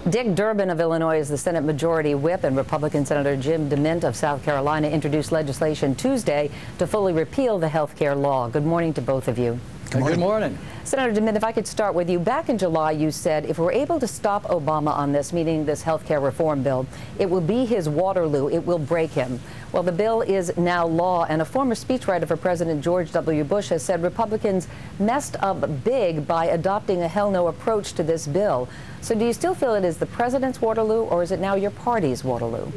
Dick Durbin of Illinois is the Senate Majority Whip, and Republican Senator Jim DeMint of South Carolina introduced legislation Tuesday to fully repeal the health care law. Good morning to both of you. Good morning. Senator DeMint, if I could start with you. Back in July, you said if we're able to stop Obama on this, meaning this health care reform bill, it will be his Waterloo. It will break him. Well, the bill is now law, and a former speechwriter for President George W. Bush has said Republicans messed up big by adopting a hell-no approach to this bill. So do you still feel it is the president's Waterloo, or is it now your party's Waterloo?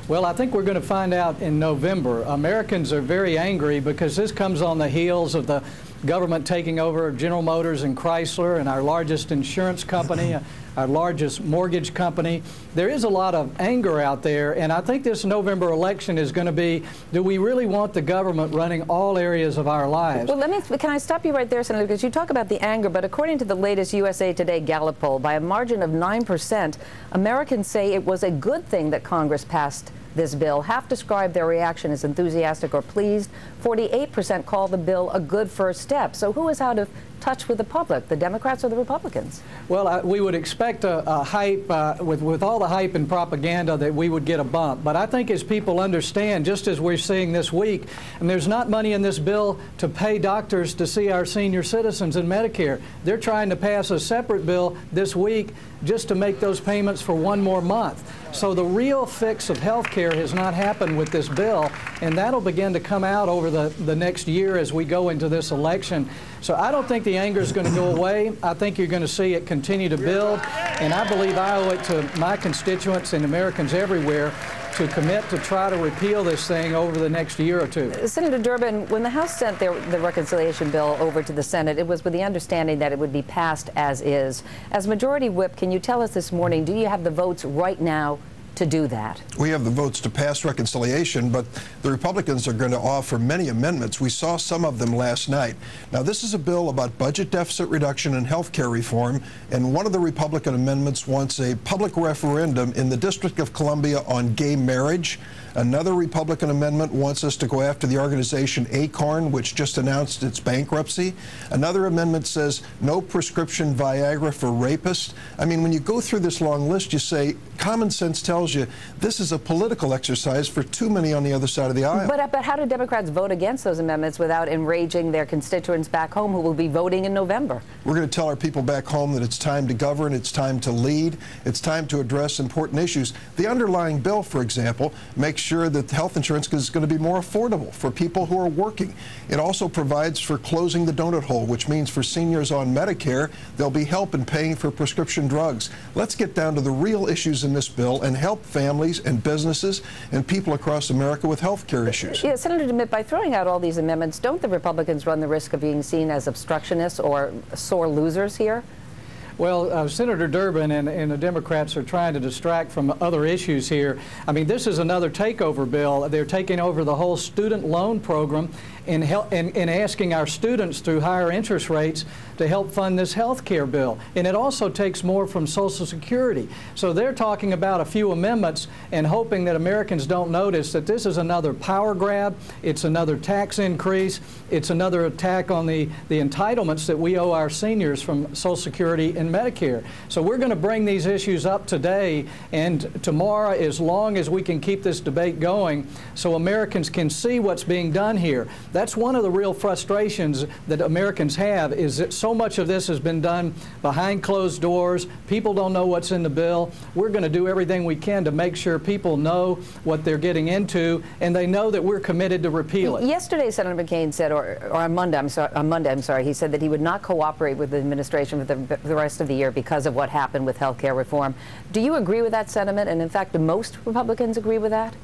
Well, I think we're going to find out in November. Americans are very angry because this comes on the heels of the government taking over General Motors and Chrysler and our largest insurance company, our largest mortgage company. There is a lot of anger out there, and I think this November election is going to be, do we really want the government running all areas of our lives? Well, can I stop you right there, Senator, because you talk about the anger, but according to the latest USA Today Gallup poll, by a margin of 9%, Americans say it was a good thing that Congress passed this bill. Half described their reaction as enthusiastic or pleased. 48% call the bill a good first step. So who is out of touch with the public, the Democrats or the Republicans? Well, we would expect a hype, with all the hype and propaganda, that we would get a bump. But I think as people understand, just as we're seeing this week, and there's not money in this bill to pay doctors to see our senior citizens in Medicare. They're trying to pass a separate bill this week just to make those payments for one more month. So the real fix of health care has not happened with this bill, and that'll begin to come out over the next year as we go into this election. So I don't think the anger is going to go away. I think you're going to see it continue to build, and I believe I owe it to my constituents and Americans everywhere to commit to try to repeal this thing over the next year or two. Senator Durbin, when the House sent the reconciliation bill over to the Senate, it was with the understanding that it would be passed as is. As Majority Whip, can you tell us this morning, do you have the votes right now to do that? We have the votes to pass reconciliation, but the Republicans are going to offer many amendments. We saw some of them last night. Now, this is a bill about budget deficit reduction and health care reform, and one of the Republican amendments wants a public referendum in the District of Columbia on gay marriage. Another Republican amendment wants us to go after the organization ACORN, which just announced its bankruptcy. Another amendment says no prescription Viagra for rapists. I mean, when you go through this long list, you say common sense tells you this is a political exercise for too many on the other side of the aisle. But how do Democrats vote against those amendments without enraging their constituents back home who will be voting in November? We're going to tell our people back home that it's time to govern, it's time to lead, it's time to address important issues. The underlying bill, for example, makes sure that health insurance is going to be more affordable for people who are working. It also provides for closing the donut hole, which means for seniors on Medicare, there'll be help in paying for prescription drugs. Let's get down to the real issues in this bill and help families and businesses and people across America with health care issues. Yeah, Senator DeMint, by throwing out all these amendments, don't the Republicans run the risk of being seen as obstructionists or sore losers here? Well, Senator Durbin and the Democrats are trying to distract from other issues here. I mean, this is another takeover bill. They're taking over the whole student loan program and asking our students through higher interest rates to help fund this health care bill. And it also takes more from Social Security. So they're talking about a few amendments and hoping that Americans don't notice that this is another power grab, it's another tax increase, it's another attack on the entitlements that we owe our seniors from Social Security and Medicare. So we're going to bring these issues up today and tomorrow, as long as we can keep this debate going so Americans can see what's being done here. That's one of the real frustrations that Americans have, is that so much of this has been done behind closed doors. People don't know what's in the bill. We're going to do everything we can to make sure people know what they're getting into, and they know that we're committed to repeal it. Yesterday, Senator McCain said, or on Monday, I'm sorry, he said that he would not cooperate with the administration for the rest of the year because of what happened with health care reform. Do you agree with that sentiment? And in fact, do most Republicans agree with that?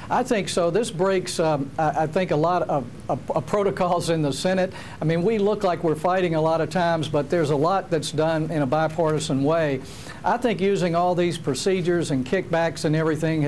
I think so. This breaks, I think, a lot of protocols in the Senate. I mean, we look like we're fighting a lot of times, but there's a lot that's done in a bipartisan way. I think using all these procedures and kickbacks and everything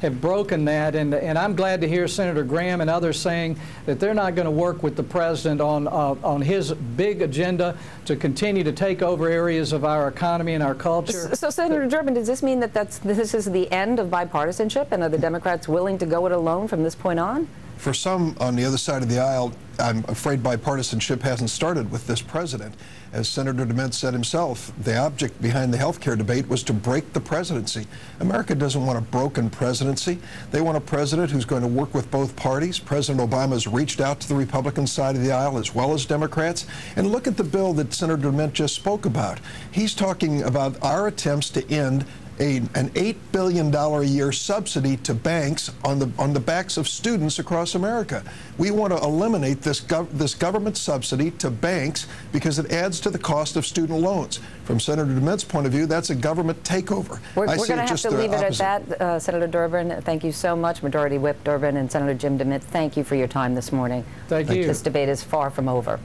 have broken that, and I'm glad to hear Senator Graham and others saying that they're not going to work with the president on his big agenda to continue to take over areas of our economy and our culture. So, Senator Durbin, does this mean that this is the end of bipartisanship, and are the Democrats willing to go it alone from this point on? For some on the other side of the aisle, I'm afraid bipartisanship hasn't started with this president. As Senator DeMint said himself, the object behind the health care debate was to break the presidency. America doesn't want a broken presidency. They want a president who's going to work with both parties. President Obama has reached out to the Republican side of the aisle as well as Democrats. And look at the bill that Senator DeMint just spoke about. He's talking about our attempts to end an $8 billion a year subsidy to banks on the backs of students across America. We want to eliminate this government subsidy to banks because it adds to the cost of student loans. From Senator DeMint's point of view, that's a government takeover. We're going to have to leave it at that, Senator Durbin. Thank you so much, Majority Whip Durbin and Senator Jim DeMint. Thank you for your time this morning. Thank you. This debate is far from over.